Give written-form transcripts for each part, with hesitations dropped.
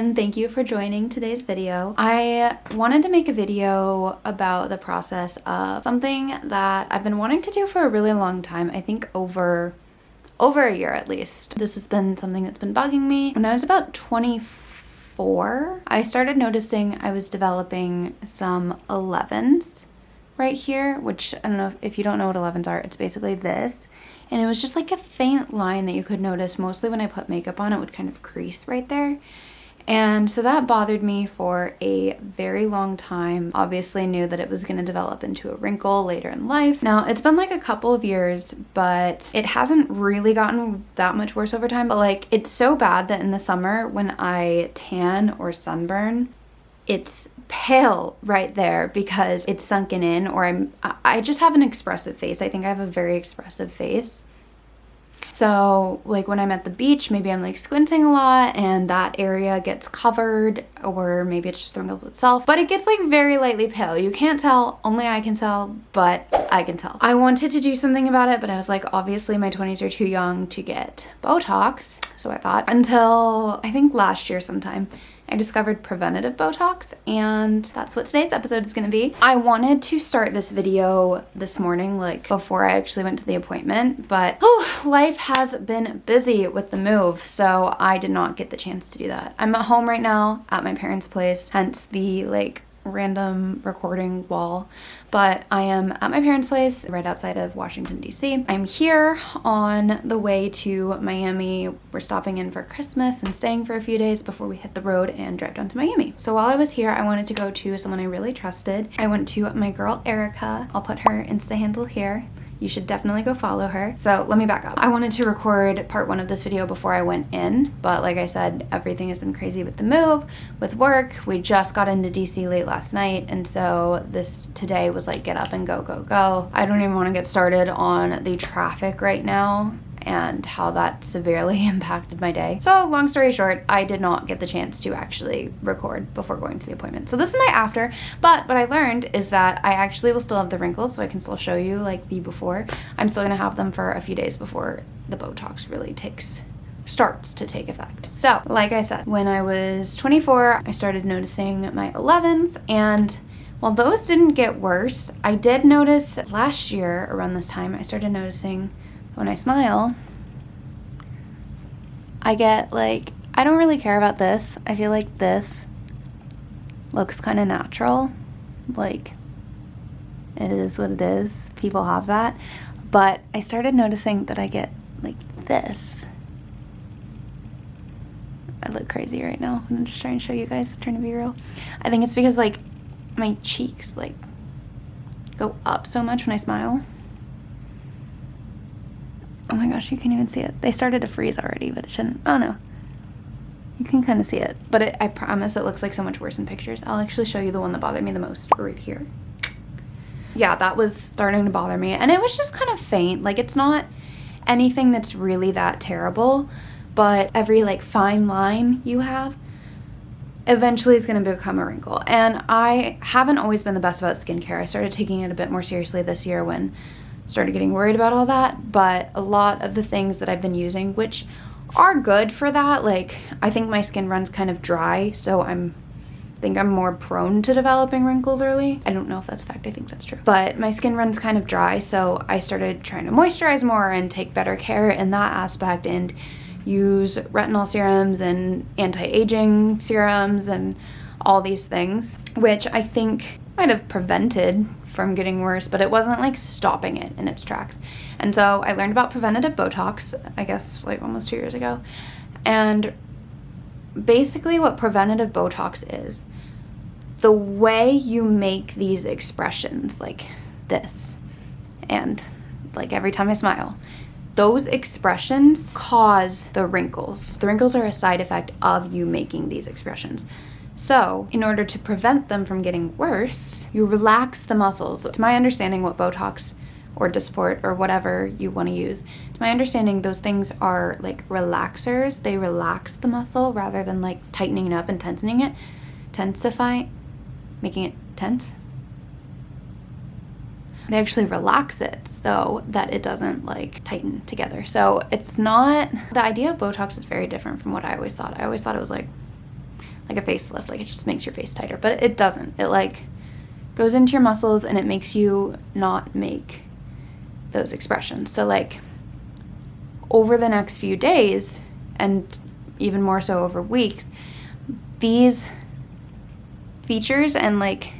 and thank you for joining today's video. I wanted to make a video about the process of something that I've been wanting to do for a really long time. I think over a year at least. This has been something that's been bugging me. When I was about 24, I started noticing I was developing some 11s right here, which I don't know if you don't know what 11s are, it's basically this. And it was just like a faint line that you could notice mostly when I put makeup on. It would kind of crease right there. And so that bothered me for a very long time. Obviously knew that it was going to develop into a wrinkle later in life. Now, it's been like a couple of years, but it hasn't really gotten that much worse over time. But like, it's so bad that in the summer when I tan or sunburn, it's pale right there because it's sunken in, or I just have an expressive face. I think I have a very expressive face. So like when I'm at the beach, maybe I'm like squinting a lot and that area gets covered, or maybe it's just the wrinkles itself, but it gets like very lightly pale. You can't tell, only I can tell, but I can tell. I wanted to do something about it, but I was like, obviously my 20s are too young to get Botox. So I thought, until I think last year sometime, I discovered preventative Botox, and that's what today's episode is gonna be. I wanted to start this video this morning, like before I actually went to the appointment, but life has been busy with the move, so I did not get the chance to do that. I'm at home right now at my parents' place, hence the like random recording wall, but I am at my parents' place right outside of Washington, D.C. I'm here on the way to Miami. We're stopping in for Christmas and staying for a few days before we hit the road and drive down to Miami. So while I was here, I wanted to go to someone I really trusted. I went to my girl Erica. I'll put her Insta handle here. You should definitely go follow her. So let me back up. I wanted to record part 1 of this video before I went in, but like I said, everything has been crazy with the move, with work. We just got into DC late last night, and so this today was like get up and go, go, go. I don't even want to get started on the traffic right now and how that severely impacted my day. So long story short, I did not get the chance to actually record before going to the appointment. So this is my after, but what I learned is that I actually will still have the wrinkles, so I can still show you like the before. I'm still gonna have them for a few days before the Botox really starts to take effect. So like I said, when I was 24, I started noticing my 11s, and while those didn't get worse, I did notice last year around this time, I started noticing when I smile, I get like, I don't really care about this. I feel like this looks kind of natural. Like, it is what it is. People have that. But I started noticing that I get like this. I look crazy right now. I'm just trying to show you guys, trying to be real. I think it's because like my cheeks like go up so much when I smile. Oh my gosh, you can't even see it. They started to freeze already, but it shouldn't. Oh no. You can kind of see it, but I promise it looks like so much worse in pictures. I'll actually show you the one that bothered me the most right here. Yeah, that was starting to bother me, and it was just kind of faint. Like, it's not anything that's really that terrible, but every like fine line you have eventually is going to become a wrinkle. And I haven't always been the best about skincare. I started taking it a bit more seriously this year when started getting worried about all that, but a lot of the things that I've been using, which are good for that, like I think my skin runs kind of dry, so I think I'm more prone to developing wrinkles early. I don't know if that's a fact, I think that's true. But my skin runs kind of dry, so I started trying to moisturize more and take better care in that aspect and use retinol serums and anti-aging serums and all these things, which I think might have prevented from getting worse, but it wasn't like stopping it in its tracks. And so I learned about preventative Botox, I guess like almost 2 years ago. And basically what preventative Botox is, the way you make these expressions like this, and like every time I smile, those expressions cause the wrinkles. The wrinkles are a side effect of you making these expressions. So in order to prevent them from getting worse, you relax the muscles. To my understanding, what Botox or Dysport or whatever you want to use, to my understanding, those things are like relaxers. They relax the muscle rather than like tightening it up and tensing it, making it tense. They actually relax it so that it doesn't like tighten together. So it's not, the idea of Botox is very different from what I always thought. I always thought it was like like a facelift, like it just makes your face tighter, but it doesn't. It like goes into your muscles and it makes you not make those expressions. So like over the next few days, and even more so over weeks, these features and like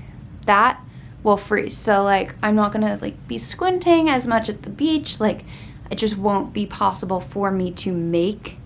that will freeze. So like I'm not gonna like be squinting as much at the beach. Like it just won't be possible for me to make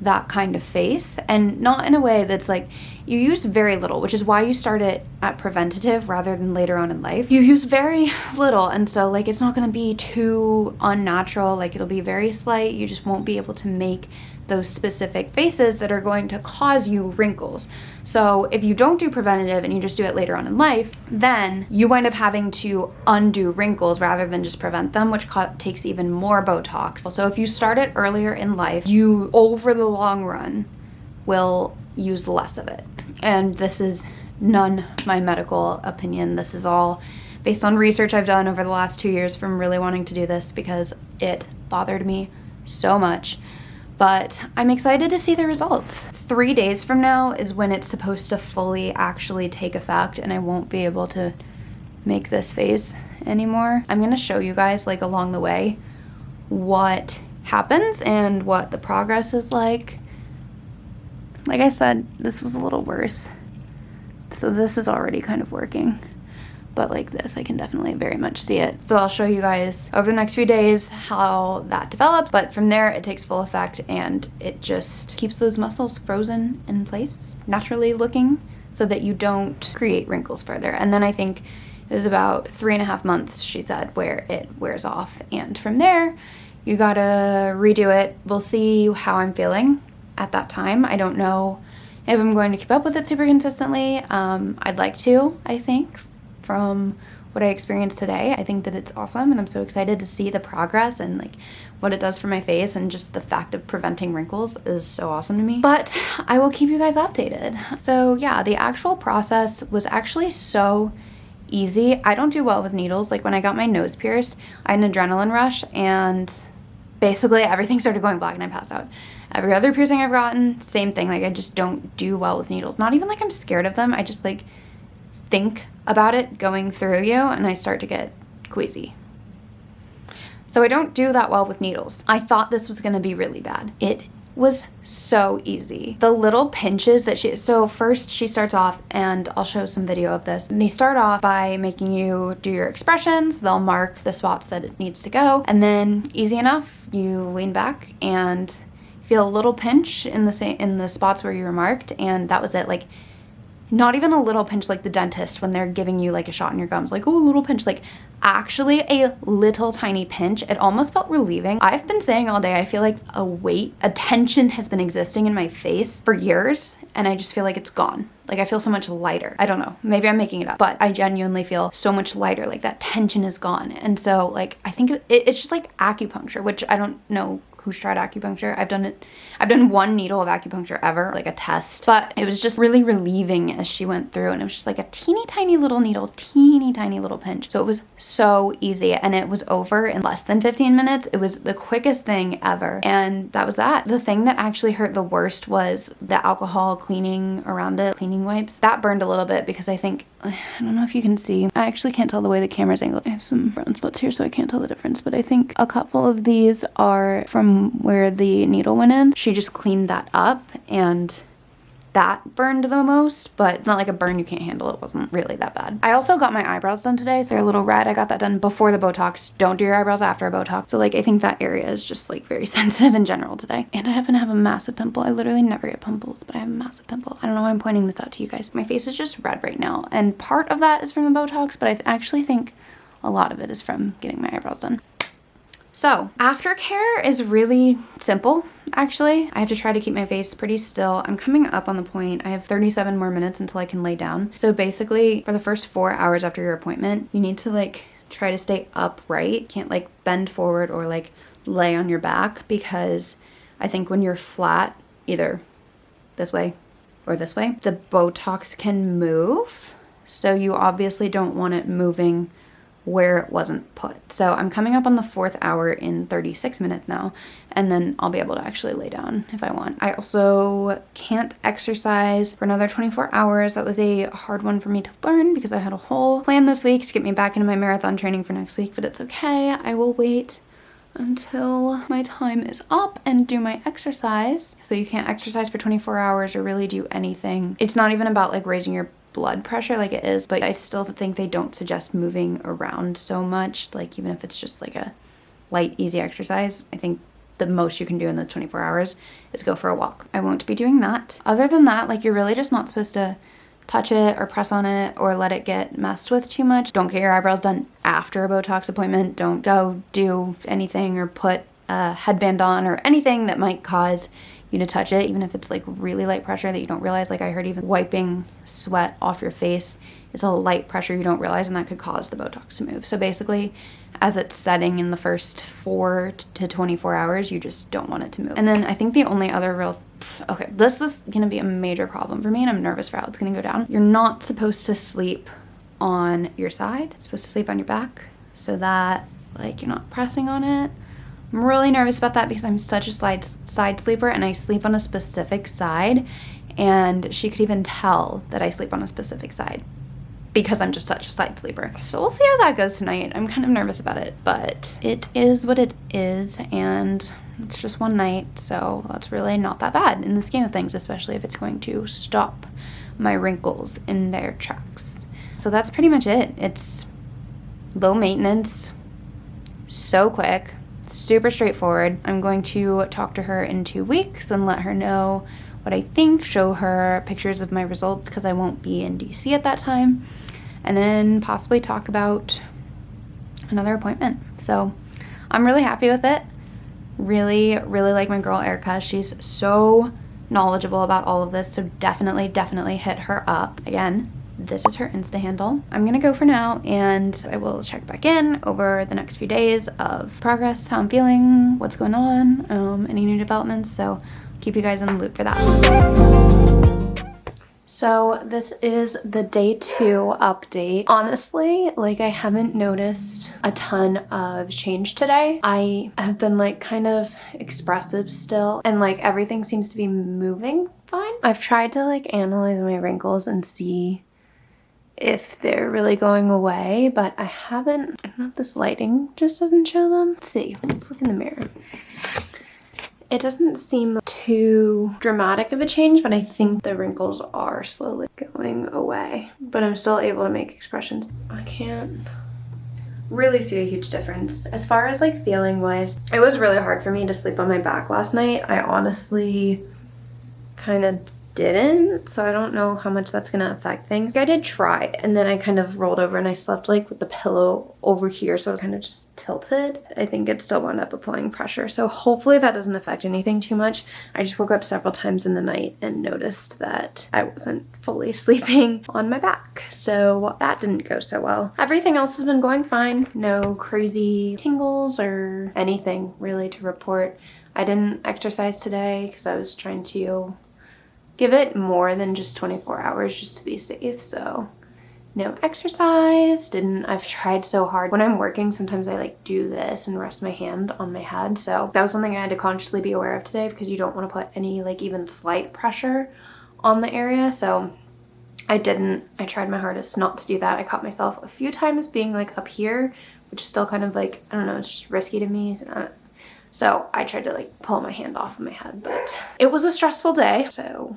that kind of face, and not in a way that's like, you use very little, which is why you start it at preventative rather than later on in life. You use very little, and so like it's not going to be too unnatural. Like it'll be very slight. You just won't be able to make those specific faces that are going to cause you wrinkles. So if you don't do preventative and you just do it later on in life, then you wind up having to undo wrinkles rather than just prevent them, which takes even more Botox. So if you start it earlier in life, you over the long run will use less of it. And this is none my medical opinion. This is all based on research I've done over the last 2 years from really wanting to do this because it bothered me so much. But I'm excited to see the results. 3 days from now is when it's supposed to fully actually take effect, and I won't be able to make this face anymore. I'm gonna show you guys like along the way what happens and what the progress is like. Like I said, this was a little worse. So this is already kind of working. But like this, I can definitely very much see it. So I'll show you guys over the next few days how that develops. But from there, it takes full effect and it just keeps those muscles frozen in place, naturally looking, so that you don't create wrinkles further. And then I think it was about 3.5 months, she said, where it wears off. And from there, you gotta redo it. We'll see how I'm feeling at that time. I don't know if I'm going to keep up with it super consistently. I'd like to, I think, from what I experienced today. I think that it's awesome, and I'm so excited to see the progress and like what it does for my face, and just the fact of preventing wrinkles is so awesome to me. But I will keep you guys updated. So yeah, the actual process was actually so easy. I don't do well with needles. Like when I got my nose pierced, I had an adrenaline rush and basically everything started going black and I passed out. Every other piercing I've gotten, same thing. Like I just don't do well with needles. Not even like I'm scared of them. I just like think about it going through you and I start to get queasy. So I don't do that well with needles. I thought this was gonna be really bad. It was so easy. The little pinches that so first she starts off, and I'll show some video of this. And they start off by making you do your expressions. They'll mark the spots that it needs to go. And then easy enough, you lean back and feel a little pinch in the spots where you were marked. And that was it. Like, not even a little pinch like the dentist when they're giving you like a shot in your gums, like, oh, a little pinch, like actually a little tiny pinch. It almost felt relieving. I've been saying all day, I feel like a tension has been existing in my face for years, and I just feel like it's gone. Like I feel so much lighter. I don't know, maybe I'm making it up, but I genuinely feel so much lighter. Like that tension is gone. And so like, I think it's just like acupuncture, which I don't know who's tried acupuncture. I've done one needle of acupuncture ever, like a test, but it was just really relieving as she went through, and it was just like a teeny tiny little needle, teeny tiny little pinch. So it was so easy, and it was over in less than 15 minutes. It was the quickest thing ever, and that was that. The thing that actually hurt the worst was the alcohol cleaning around it, cleaning wipes. That burned a little bit because I think, I don't know if you can see, I actually can't tell the way the camera's angled. I have some brown spots here, so I can't tell the difference, but I think a couple of these are from where the needle went in. She just cleaned that up, and that burned the most, but it's not like a burn you can't handle. It wasn't really that bad. I also got my eyebrows done today, so they're a little red. I got that done before the Botox. Don't do your eyebrows after a Botox. So like, I think that area is just like very sensitive in general today. And I happen to have a massive pimple. I literally never get pimples, but I have a massive pimple. I don't know why I'm pointing this out to you guys. My face is just red right now, and part of that is from the Botox, but I actually think a lot of it is from getting my eyebrows done. So aftercare is really simple, actually. I have to try to keep my face pretty still. I'm coming up on the point. I have 37 more minutes until I can lay down. So basically, for the first 4 hours after your appointment, you need to like try to stay upright. You can't like bend forward or like lay on your back, because I think when you're flat, either this way or this way, the Botox can move. So you obviously don't want it moving where it wasn't put. So I'm coming up on the 4th hour in 36 minutes now, and then I'll be able to actually lay down if I want. I also can't exercise for another 24 hours. That was a hard one for me to learn because I had a whole plan this week to get me back into my marathon training for next week, but it's okay. I will wait until my time is up and do my exercise. So you can't exercise for 24 hours or really do anything. It's not even about like raising your blood pressure like it is, but I still think they don't suggest moving around so much, like even if it's just like a light easy exercise. I think the most you can do in the 24 hours is go for a walk. I won't be doing that. Other than that, like you're really just not supposed to touch it or press on it or let it get messed with too much. Don't get your eyebrows done after a Botox appointment. Don't go do anything or put a headband on or anything that might cause you to touch it, even if it's like really light pressure that you don't realize. Like I heard even wiping sweat off your face is a light pressure you don't realize, and that could cause the Botox to move. So basically, as it's setting in the first 4 to 24 hours, you just don't want it to move. And then I think the only other okay, this is gonna be a major problem for me, and I'm nervous for how it's gonna go down. You're not supposed to sleep on your side. You're supposed to sleep on your back so that like you're not pressing on it. I'm really nervous about that because I'm such a side sleeper, and I sleep on a specific side, and she could even tell that I sleep on a specific side because I'm just such a side sleeper. So we'll see how that goes tonight. I'm kind of nervous about it, but it is what it is, and it's just one night, so that's really not that bad in the scheme of things, especially if it's going to stop my wrinkles in their tracks. So that's pretty much it. It's low maintenance, so quick, super straightforward. I'm going to talk to her in 2 weeks and let her know what I think, show her pictures of my results because I won't be in DC at that time, and then possibly talk about another appointment. So I'm really happy with it. Really, really like my girl Erica. She's so knowledgeable about all of this, so definitely hit her up. Again, this is her Insta handle. I'm gonna go for now, and I will check back in over the next few days of progress, how I'm feeling, what's going on, any new developments, so keep you guys in the loop for that. So this is the day 2 update. Honestly, like I haven't noticed a ton of change today. I have been like kind of expressive still, and like everything seems to be moving fine. I've tried to like analyze my wrinkles and see if they're really going away, but I don't know if this lighting just doesn't show them. Let's see, let's look in the mirror. It doesn't seem too dramatic of a change, but I think the wrinkles are slowly going away. But I'm still able to make expressions. I can't really see a huge difference. As far as like feeling wise, it was really hard for me to sleep on my back last night. I honestly kind of didn't, so I don't know how much that's gonna affect things. I did try, and then I kind of rolled over and I slept like with the pillow over here, so I was kind of just tilted. I think it still wound up applying pressure, so hopefully that doesn't affect anything too much. I just woke up several times in the night and noticed that I wasn't fully sleeping on my back, so that didn't go so well. Everything else has been going fine. No crazy tingles or anything really to report. I didn't exercise today because I was trying to give it more than just 24 hours just to be safe. So no exercise, I've tried so hard. When I'm working, sometimes I like do this and rest my hand on my head. So that was something I had to consciously be aware of today because you don't want to put any like even slight pressure on the area. So I tried my hardest not to do that. I caught myself a few times being like up here, which is still kind of like, I don't know, it's just risky to me. So I tried to like pull my hand off of my head, but it was a stressful day. So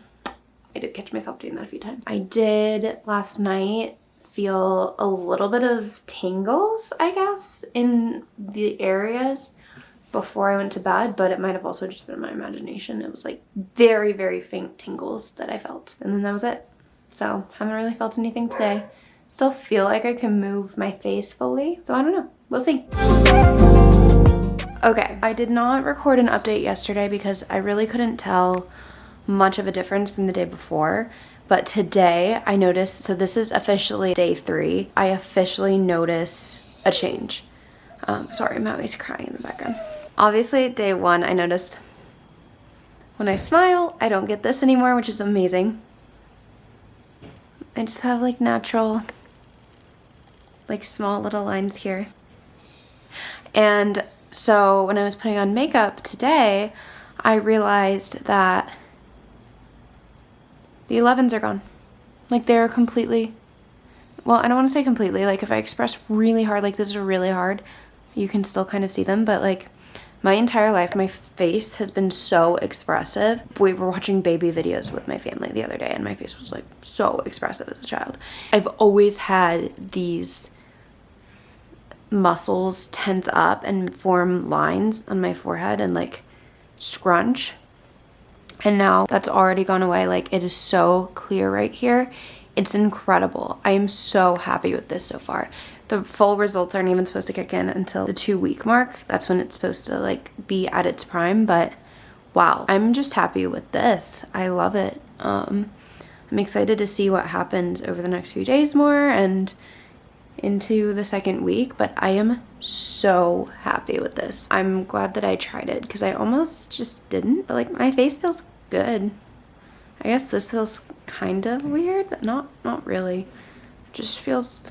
I did catch myself doing that a few times. I did last night feel a little bit of tingles, I guess, in the areas before I went to bed, but it might have also just been my imagination. It was like very, very faint tingles that I felt. And then that was it. So haven't really felt anything today. Still feel like I can move my face fully. So I don't know. We'll see. Okay, I did not record an update yesterday because I really couldn't tell much of a difference from the day before. But today I noticed, so this is officially day 3, I officially notice a change. Sorry, Maui's crying in the background. Obviously, day 1, I noticed when I smile, I don't get this anymore, which is amazing. I just have like natural like small little lines here. And so when I was putting on makeup today, I realized that the 11s are gone. Like they're completely, well, I don't want to say completely, like if I express really hard, like this is really hard, you can still kind of see them, but like my entire life, my face has been so expressive. We were watching baby videos with my family the other day and my face was like so expressive as a child. I've always had these muscles tense up and form lines on my forehead and like scrunch. And now that's already gone away. Like it is so clear right here. It's incredible. I am so happy with this so far. The full results aren't even supposed to kick in until the 2-week mark. That's when it's supposed to like be at its prime, but wow, I'm just happy with this. I love it. I'm excited to see what happens over the next few days more and into the 2nd week, but I am so happy with this. I'm glad that I tried it because I almost just didn't, but like my face feels good. I guess this feels kind of weird, but not really. Just feels,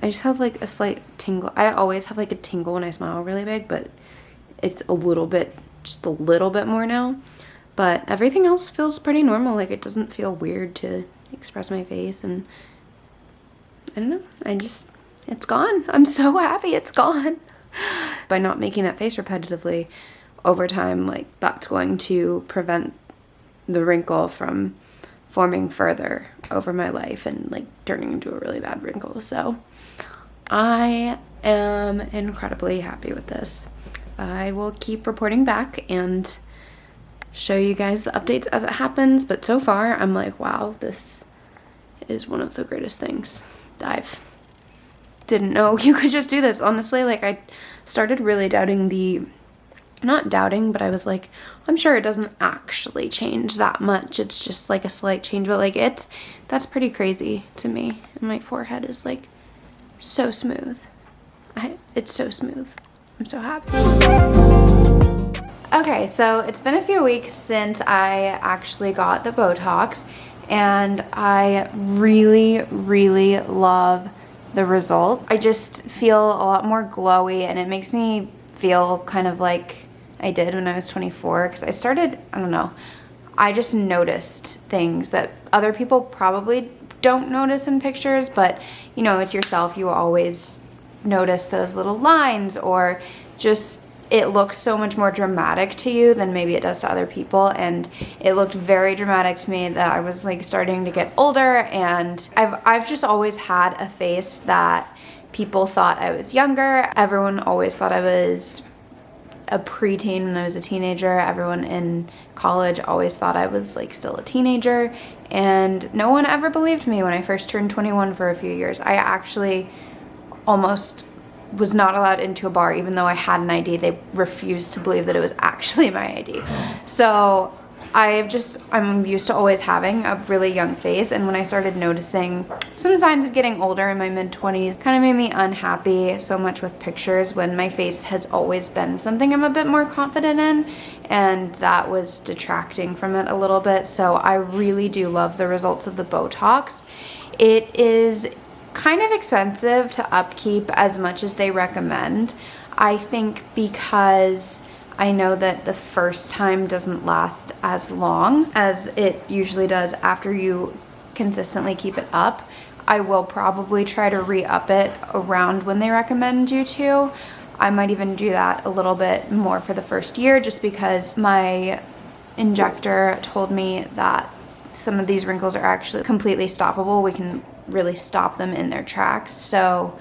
I just have like a slight tingle. I always have like a tingle when I smile really big, but it's a little bit, just a little bit more now. But everything else feels pretty normal. Like it doesn't feel weird to express my face, and I don't know, it's gone. I'm so happy it's gone. By not making that face repetitively over time, like that's going to prevent the wrinkle from forming further over my life and like turning into a really bad wrinkle. So I am incredibly happy with this. I will keep reporting back and show you guys the updates as it happens, but so far I'm like, wow, this is one of the greatest things. I've didn't know you could just do this. Honestly, like I started really doubting not doubting, but I was like, I'm sure it doesn't actually change that much. It's just like a slight change, but like that's pretty crazy to me. And my forehead is like so smooth. It's so smooth. I'm so happy. Okay, so it's been a few weeks since I actually got the Botox, and I really, really love the result. I just feel a lot more glowy, and it makes me feel kind of like I did when I was 24, because I started, I don't know, I just noticed things that other people probably don't notice in pictures, but you know, it's yourself, you always notice those little lines, or just it looks so much more dramatic to you than maybe it does to other people. And it looked very dramatic to me that I was like starting to get older, and I've just always had a face that people thought I was younger. Everyone always thought I was a preteen when I was a teenager. Everyone in college always thought I was like still a teenager, and no one ever believed me when I first turned 21 for a few years. I actually almost was not allowed into a bar even though I had an ID. They refused to believe that it was actually my ID. So I'm used to always having a really young face, and when I started noticing some signs of getting older in my mid-20s, kind of made me unhappy so much with pictures when my face has always been something I'm a bit more confident in, and that was detracting from it a little bit. So I really do love the results of the Botox. It is kind of expensive to upkeep as much as they recommend. I think because I know that the first time doesn't last as long as it usually does after you consistently keep it up. I will probably try to re-up it around when they recommend you to. I might even do that a little bit more for the first year, just because my injector told me that some of these wrinkles are actually completely stoppable. We can really stop them in their tracks. So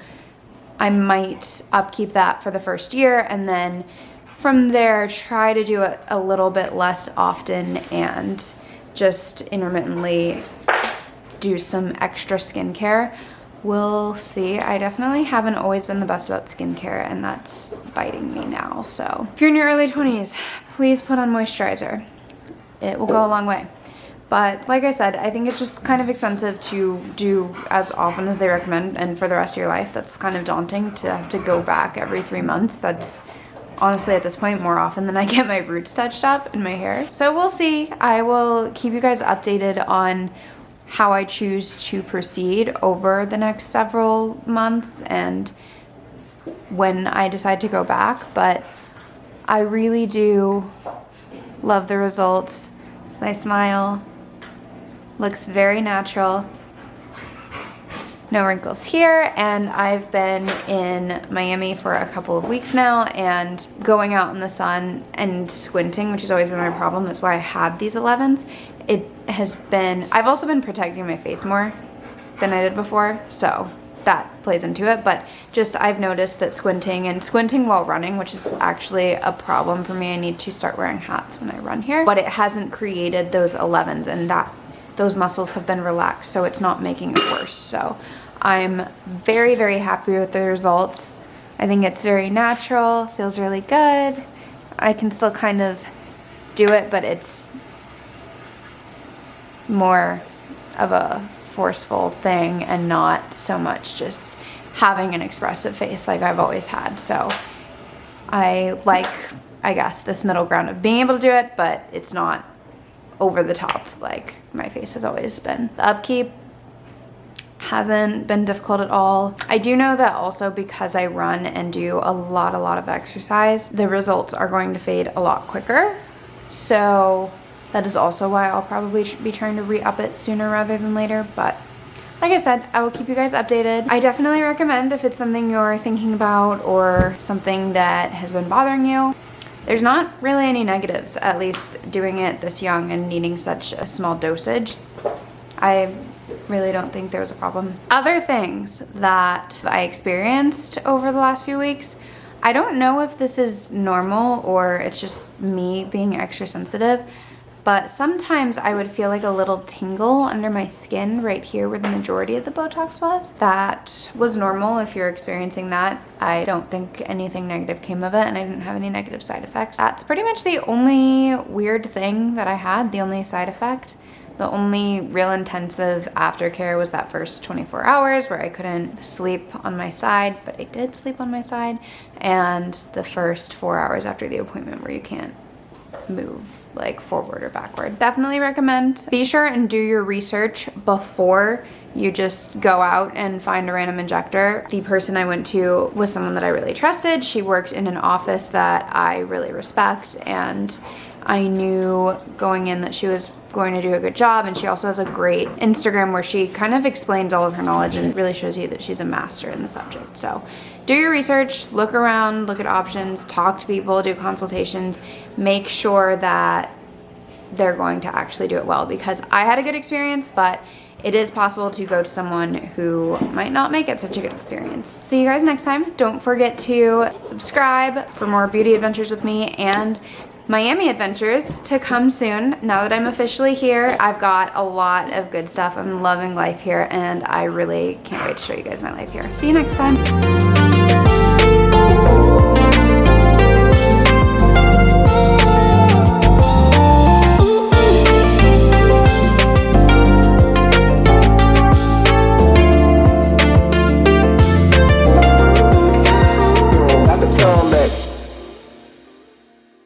I might upkeep that for the first year, and then from there try to do it a little bit less often and just intermittently do some extra skincare. We'll see. I definitely haven't always been the best about skincare, and that's biting me now. So if you're in your early 20s, please put on moisturizer. It will go a long way. But like I said, I think it's just kind of expensive to do as often as they recommend, and for the rest of your life, that's kind of daunting to have to go back every 3 months. That's honestly at this point more often than I get my roots touched up in my hair. So we'll see. I will keep you guys updated on how I choose to proceed over the next several months and when I decide to go back, but I really do love the results. So I smile, looks very natural. No wrinkles here, and I've been in Miami for a couple of weeks now, and going out in the sun and squinting, which has always been my problem. That's why I had these 11s. It has been, I've also been protecting my face more than I did before, so that plays into it, but just I've noticed that squinting while running, which is actually a problem for me. I need to start wearing hats when I run here, but it hasn't created those 11s, and those muscles have been relaxed, so it's not making it worse. So I'm very, very happy with the results. I think it's very natural, feels really good. I can still kind of do it, but it's more of a forceful thing and not so much just having an expressive face like I've always had. So I like, I guess, this middle ground of being able to do it, but it's not over the top like my face has always been. The upkeep hasn't been difficult at all. I do know that also because I run and do a lot of exercise, the results are going to fade a lot quicker. So that is also why I'll probably be trying to re-up it sooner rather than later. But like I said, I will keep you guys updated. I definitely recommend if it's something you're thinking about or something that has been bothering you. There's not really any negatives, at least doing it this young and needing such a small dosage. I really don't think there was a problem. Other things that I experienced over the last few weeks, I don't know if this is normal or it's just me being extra sensitive, but sometimes I would feel like a little tingle under my skin right here where the majority of the Botox was. That was normal if you're experiencing that. I don't think anything negative came of it, and I didn't have any negative side effects. That's pretty much the only weird thing that I had, the only side effect. The only real intensive aftercare was that first 24 hours where I couldn't sleep on my side, but I did sleep on my side, and the first 4 hours after the appointment where you can't move like forward or backward. Definitely recommend. Be sure and do your research before you just go out and find a random injector. The person I went to was someone that I really trusted. She worked in an office that I really respect, and I knew going in that she was going to do a good job, and she also has a great Instagram where she kind of explains all of her knowledge and really shows you that she's a master in the subject. So do your research, look around, look at options, talk to people, do consultations, make sure that they're going to actually do it well, because I had a good experience, but it is possible to go to someone who might not make it such a good experience. See you guys next time. Don't forget to subscribe for more beauty adventures with me and Miami adventures to come soon. Now that I'm officially here, I've got a lot of good stuff. I'm loving life here, and I really can't wait to show you guys my life here. See you next time.